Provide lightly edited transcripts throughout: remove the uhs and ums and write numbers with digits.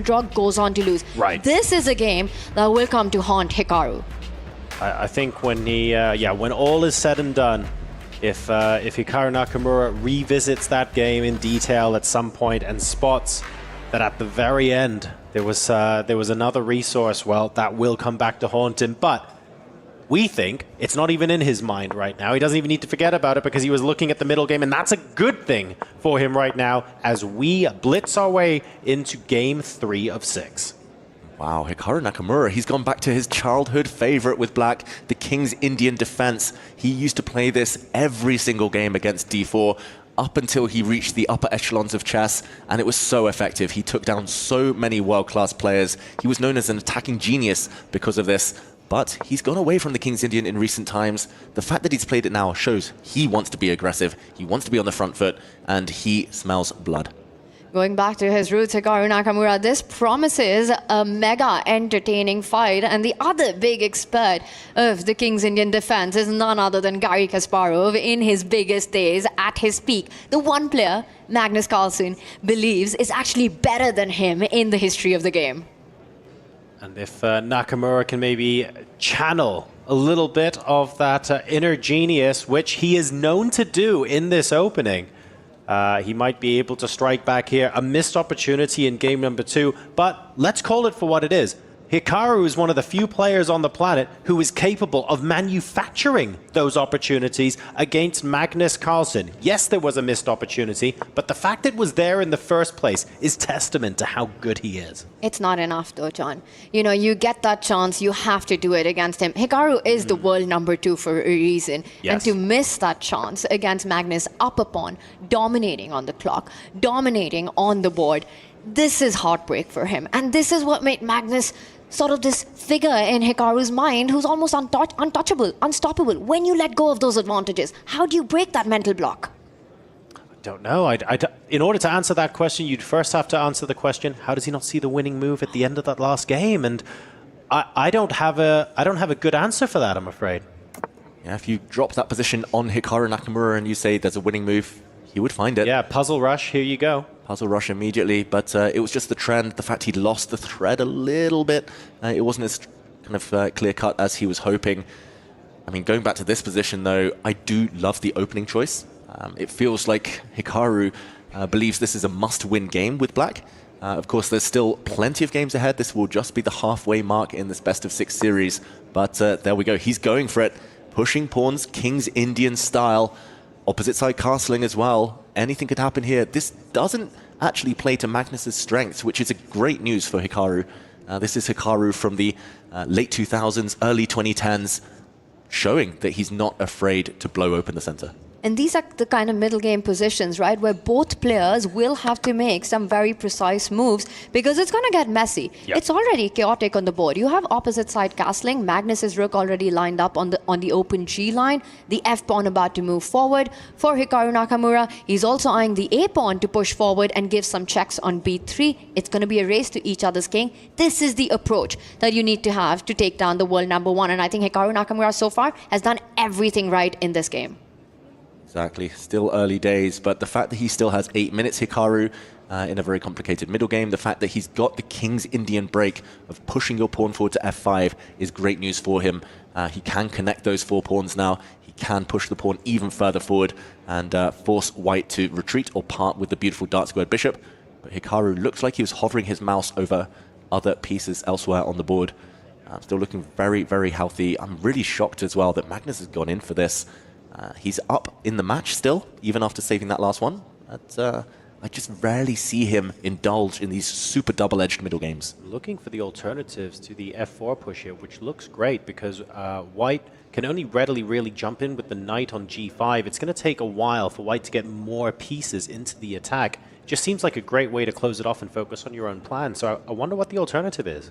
draw goes on to lose. Right. This is a game that will come to haunt Hikaru. I think when he, when all is said and done, if Hikaru Nakamura revisits that game in detail at some point and spots that at the very end there was another resource, well, that will come back to haunt him. But we think it's not even in his mind right now. He doesn't even need to forget about it because he was looking at the middle game, and that's a good thing for him right now as we blitz our way into game 3 of 6. Wow, Hikaru Nakamura, he's gone back to his childhood favorite with black, the King's Indian defense. He used to play this every single game against d4 up until he reached the upper echelons of chess, and it was so effective. He took down so many world-class players. He was known as an attacking genius because of this. But he's gone away from the King's Indian in recent times. The fact that he's played it now shows he wants to be aggressive, he wants to be on the front foot, and he smells blood. Going back to his roots, Hikaru Nakamura, this promises a mega entertaining fight. And the other big expert of the King's Indian defense is none other than Garry Kasparov in his biggest days, at his peak. The one player Magnus Carlsen believes is actually better than him in the history of the game. And if Nakamura can maybe channel a little bit of that inner genius, which he is known to do in this opening, he might be able to strike back here. A missed opportunity in game number 2, but let's call it for what it is. Hikaru is one of the few players on the planet who is capable of manufacturing those opportunities against Magnus Carlsen. Yes, there was a missed opportunity, but the fact it was there in the first place is testament to how good he is. It's not enough though, John. You know, you get that chance, you have to do it against him. Hikaru is the world number 2 for a reason. Yes. And to miss that chance against Magnus up upon, dominating on the clock, dominating on the board, this is heartbreak for him. And this is what made Magnus sort of this figure in Hikaru's mind who's almost untouchable, unstoppable. When you let go of those advantages, how do you break that mental block? I don't know. In order to answer that question, you'd first have to answer the question, how does he not see the winning move at the end of that last game? And I don't have a good answer for that, I'm afraid. Yeah, if you drop that position on Hikaru Nakamura and you say there's a winning move, he would find it. Yeah, puzzle rush, here you go. Puzzle rush immediately, but it was just the trend, the fact he'd lost the thread a little bit. It wasn't as kind of clear-cut as he was hoping. I mean, going back to this position, though, I do love the opening choice. It feels like Hikaru believes this is a must-win game with black. Of course, there's still plenty of games ahead. This will just be the halfway mark in this best-of-6 series. But there we go. He's going for it. Pushing pawns, King's Indian style. Opposite side castling as well. Anything could happen here. This doesn't actually play to Magnus's strengths, which is a great news for Hikaru. This is Hikaru from the late 2000s, early 2010s, showing that he's not afraid to blow open the center. And these are the kind of middle game positions, right, where both players will have to make some very precise moves because it's going to get messy. Yep. It's already chaotic on the board. You have opposite side castling. Magnus's rook already lined up on the open G line. The F pawn about to move forward. For Hikaru Nakamura, he's also eyeing the A pawn to push forward and give some checks on B3. It's going to be a race to each other's king. This is the approach that you need to have to take down the world number 1. And I think Hikaru Nakamura so far has done everything right in this game. Exactly. Still early days, but the fact that he still has 8 minutes, Hikaru, in a very complicated middle game, the fact that he's got the King's Indian break of pushing your pawn forward to F5 is great news for him. He can connect those 4 pawns now. He can push the pawn even further forward and force white to retreat or part with the beautiful dark-squared bishop. But Hikaru looks like he was hovering his mouse over other pieces elsewhere on the board. Still looking very, very healthy. I'm really shocked as well that Magnus has gone in for this. He's up in the match still, even after saving that last one. But I just rarely see him indulge in these super double-edged middle games. Looking for the alternatives to the F4 push here, which looks great because white can only readily really jump in with the knight on G5. It's going to take a while for white to get more pieces into the attack. Just seems like a great way to close it off and focus on your own plan. So I wonder what the alternative is.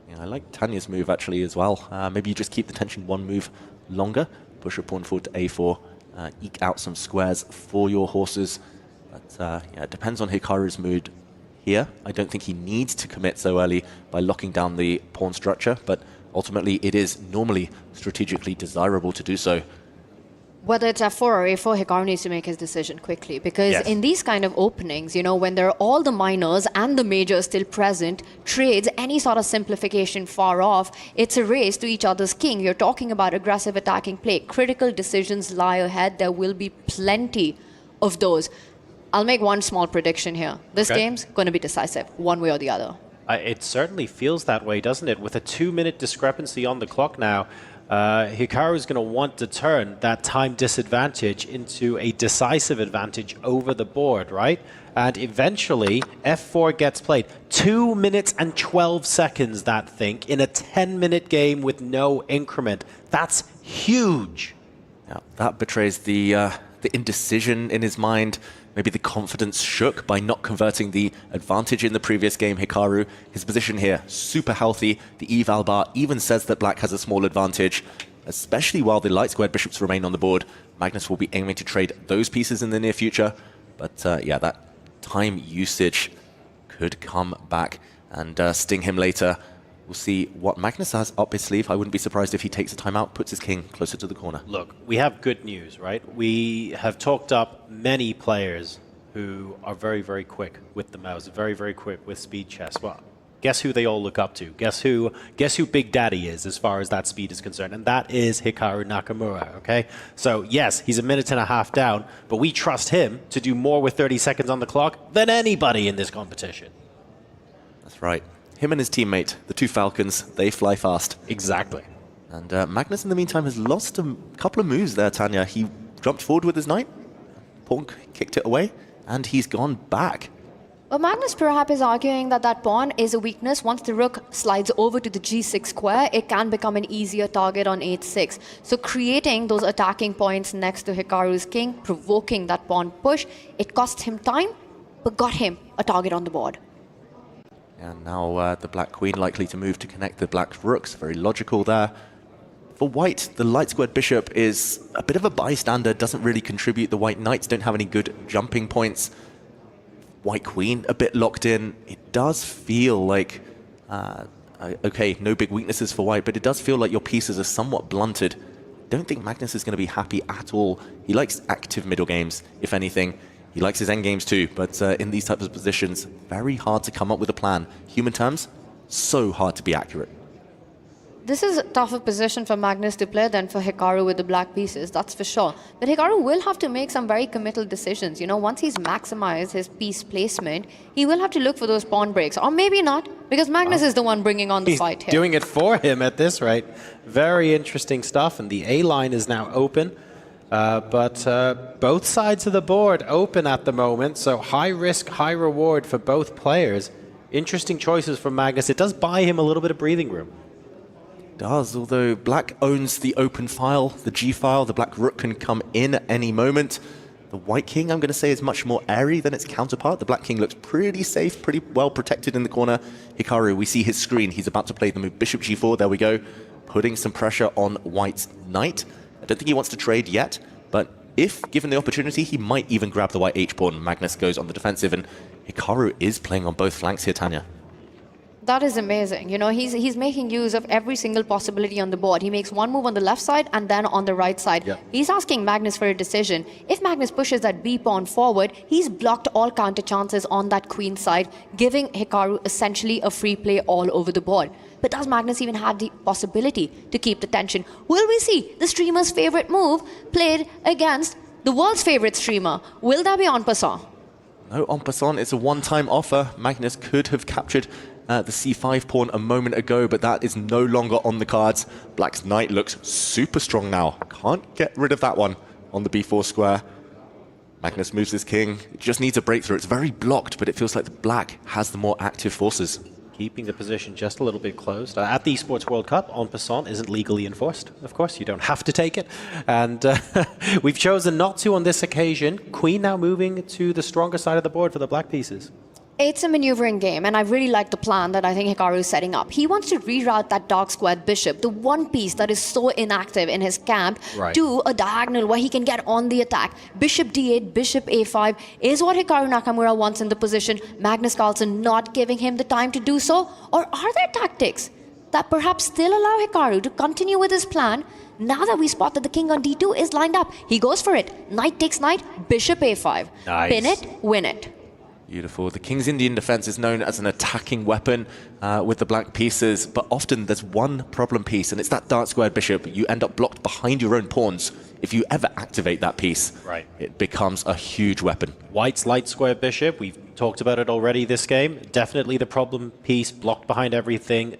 Yeah, I like Tanya's move actually as well. Maybe you just keep the tension 1 move longer. Push your pawn forward to A4, eke out some squares for your horses. But yeah, it depends on Hikaru's mood here. I don't think he needs to commit so early by locking down the pawn structure, but ultimately it is normally strategically desirable to do so. Whether it's f4 or a4, Hikaru needs to make his decision quickly, because Yes. in these kind of openings, you know, when there are all the minors and the majors still present, trades, any sort of simplification far off, it's a race to each other's king. You're talking about aggressive attacking play. Critical decisions lie ahead. There will be plenty of those. I'll make one small prediction here. This Okay. game's going to be decisive, one way or the other. It certainly feels that way, doesn't it? With a 2-minute discrepancy on the clock now, Hikaru is going to want to turn that time disadvantage into a decisive advantage over the board, right? And eventually, f4 gets played. 2 minutes and 12 seconds, that thing, in a 10-minute game with no increment. That's huge. Yeah, that betrays the indecision in his mind. Maybe the confidence shook by not converting the advantage in the previous game. Hikaru, his position here, super healthy. The eval bar even says that black has a small advantage, especially while the light squared bishops remain on the board. Magnus will be aiming to trade those pieces in the near future. But yeah, that time usage could come back and sting him later. We'll see what Magnus has up his sleeve. I wouldn't be surprised if he takes a timeout, puts his king closer to the corner. Look, we have good news, right? We have talked up many players who are very, very quick with the mouse, very, very quick with speed chess. Well, guess who they all look up to? Guess who Big Daddy is as far as that speed is concerned? And that is Hikaru Nakamura, okay? So yes, he's a minute and a half down, but we trust him to do more with 30 seconds on the clock than anybody in this competition. That's right. Him and his teammate, the two Falcons, they fly fast. Exactly. And Magnus, in the meantime, has lost a couple of moves there, Tanya. He jumped forward with his knight, pawn kicked it away, and he's gone back. Well, Magnus perhaps is arguing that that pawn is a weakness. Once the rook slides over to the g6 square, it can become an easier target on h6. So creating those attacking points next to Hikaru's king, provoking that pawn push, it cost him time, but got him a target on the board. And now the black queen likely to move to connect the black rooks. Very logical there. For white, the light squared bishop is a bit of a bystander, doesn't really contribute. The white knights don't have any good jumping points. White queen a bit locked in. It does feel like, okay, no big weaknesses for white, but it does feel like your pieces are somewhat blunted. Don't think Magnus is going to be happy at all. He likes active middle games, if anything. He likes his endgames too, but in these types of positions, very hard to come up with a plan. Human terms, so hard to be accurate. This is a tougher position for Magnus to play than for Hikaru with the black pieces, that's for sure. But Hikaru will have to make some very committal decisions. You know, once he's maximized his piece placement, he will have to look for those pawn breaks. Or maybe not, because Magnus is the one bringing on the fight here. He's doing it for him at this rate. Very interesting stuff, and the A line is now open. But both sides of the board open at the moment, so high risk, high reward for both players. Interesting choices from Magnus. It does buy him a little bit of breathing room. Does, although black owns the open file, the G file. The black rook can come in at any moment. The white king, I'm going to say, is much more airy than its counterpart. The black king looks pretty safe, pretty well protected in the corner. Hikaru, we see his screen. He's about to play the move bishop g4. There we go. Putting some pressure on white's knight. I don't think he wants to trade yet, but if given the opportunity, he might even grab the white h-pawn. Magnus goes on the defensive, and Hikaru is playing on both flanks here, Tanya. That is amazing. You know, he's making use of every single possibility on the board. He makes one move on the left side and then on the right side. Yep. He's asking Magnus for a decision. If Magnus pushes that b pawn forward, he's blocked all counter chances on that queen side, giving Hikaru essentially a free play all over the board. But does Magnus even have the possibility to keep the tension? Will we see the streamer's favorite move played against the world's favorite streamer? Will that be en passant? No, en passant, it's a one-time offer. Magnus could have captured the c5 pawn a moment ago, but that is no longer on the cards. Black's knight looks super strong now. Can't get rid of that one on the b4 square. Magnus moves his king. It just needs a breakthrough. It's very blocked, but it feels like the black has the more active forces. Keeping the position just a little bit closed. At the Esports World Cup, en passant isn't legally enforced. Of course, you don't have to take it. And we've chosen not to on this occasion. Queen now moving to the stronger side of the board for the black pieces. It's a maneuvering game, and I really like the plan that I think Hikaru is setting up. He wants to reroute that dark squared bishop, the one piece that is so inactive in his camp, right, to a diagonal where he can get on the attack. Bishop d8, bishop a5 is what Hikaru Nakamura wants in the position. Magnus Carlsen not giving him the time to do so? Or are there tactics that perhaps still allow Hikaru to continue with his plan. Now that we spot that the king on d2 is lined up, he goes for it. Knight takes knight, bishop a5. Nice. Pin it, win it. Beautiful. The King's Indian defense is known as an attacking weapon with the black pieces, but often there's one problem piece, and it's that dark squared bishop. You end up blocked behind your own pawns. If you ever activate that piece, right, it becomes a huge weapon. White's light square bishop, we've talked about it already this game. Definitely the problem piece, blocked behind everything,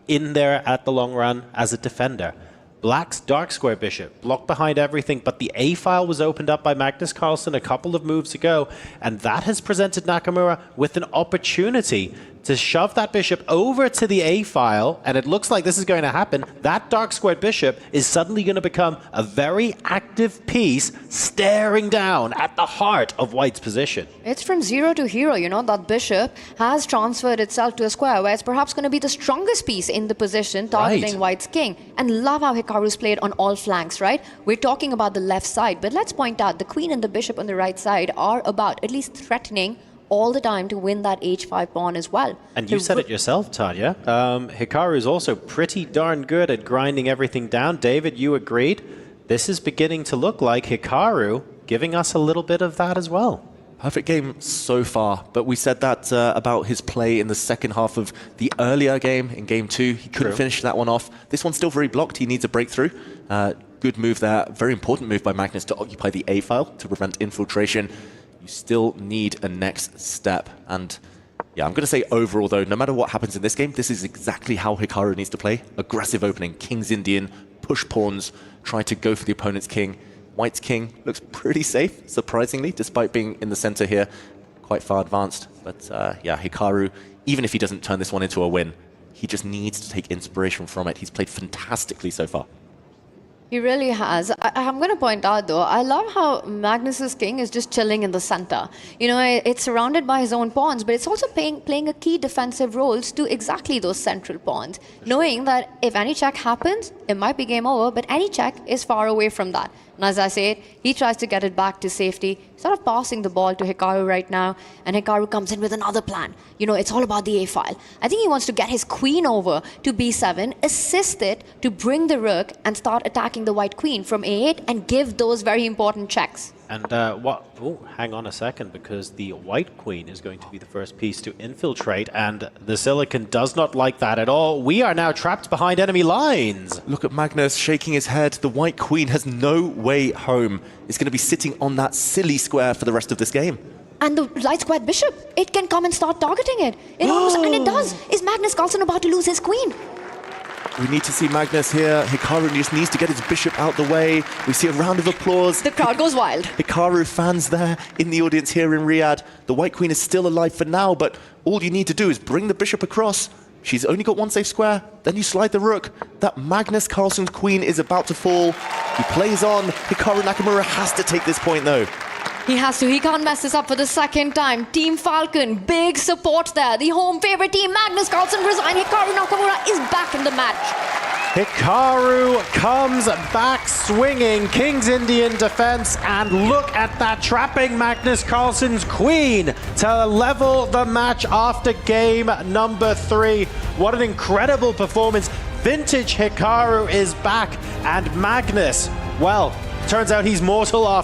in there at the long run as a defender. Black's dark square bishop, blocked behind everything, but the A-file was opened up by Magnus Carlsen a couple of moves ago, and that has presented Nakamura with an opportunity to shove that bishop over to the A-file, and it looks like this is going to happen. That dark squared bishop is suddenly going to become a very active piece staring down at the heart of White's position. It's from zero to hero, you know, that bishop has transferred itself to a square where it's perhaps going to be the strongest piece in the position, targeting White's king. And love how Hikaru's played on all flanks, right? We're talking about the left side, but let's point out the queen and the bishop on the right side are about at least threatening all the time to win that h5 pawn as well. And you said it yourself, Tanya. Hikaru is also pretty darn good at grinding everything down. David, you agreed. This is beginning to look like Hikaru giving us a little bit of that as well. Perfect game so far, but we said that about his play in the second half of the earlier game, in game 2. He couldn't finish that one off. This one's still very blocked. He needs a breakthrough. Good move there. Very important move by Magnus to occupy the A-file to prevent infiltration. You still need a next step. And yeah, I'm going to say overall, though, no matter what happens in this game, this is exactly how Hikaru needs to play. Aggressive opening, King's Indian, push pawns, try to go for the opponent's king. White's king looks pretty safe, surprisingly, despite being in the center here, quite far advanced. But yeah, Hikaru, even if he doesn't turn this one into a win, he just needs to take inspiration from it. He's played fantastically so far. He really has. I'm going to point out, though, I love how Magnus's king is just chilling in the center. You know, it's surrounded by his own pawns, but it's also playing a key defensive roles to exactly those central pawns, knowing that if any check happens, it might be game over, but any check is far away from that. And as I said, he tries to get it back to safety, sort of passing the ball to Hikaru right now, and Hikaru comes in with another plan. You know, it's all about the A-file. I think he wants to get his queen over to B7, assist it to bring the rook and start attacking the white queen from A8 and give those very important checks. And hang on a second, because the white queen is going to be the first piece to infiltrate, and the Silicon does not like that at all. We are now trapped behind enemy lines. Look at Magnus shaking his head. The white queen has no way home. It's going to be sitting on that silly square for the rest of this game. And the light squared bishop, it can come and start targeting it. It almost, and it does. Is Magnus Carlsen about to lose his queen? We need to see Magnus here. Hikaru just needs to get his bishop out the way. We see a round of applause. The crowd goes wild. Hikaru fans there in the audience here in Riyadh. The white queen is still alive for now, but all you need to do is bring the bishop across. She's only got one safe square. Then you slide the rook. That Magnus Carlsen's queen is about to fall. He plays on. Hikaru Nakamura has to take this point, though. He has to. He can't mess this up for the second time. Team Falcon, big support there. The home favorite team, Magnus Carlsen resigned. Hikaru Nakamura is back in the match. Hikaru comes back swinging. King's Indian defense, and look at that, trapping Magnus Carlsen's queen to level the match after game number 3. What an incredible performance. Vintage Hikaru is back, and Magnus, well, turns out he's mortal after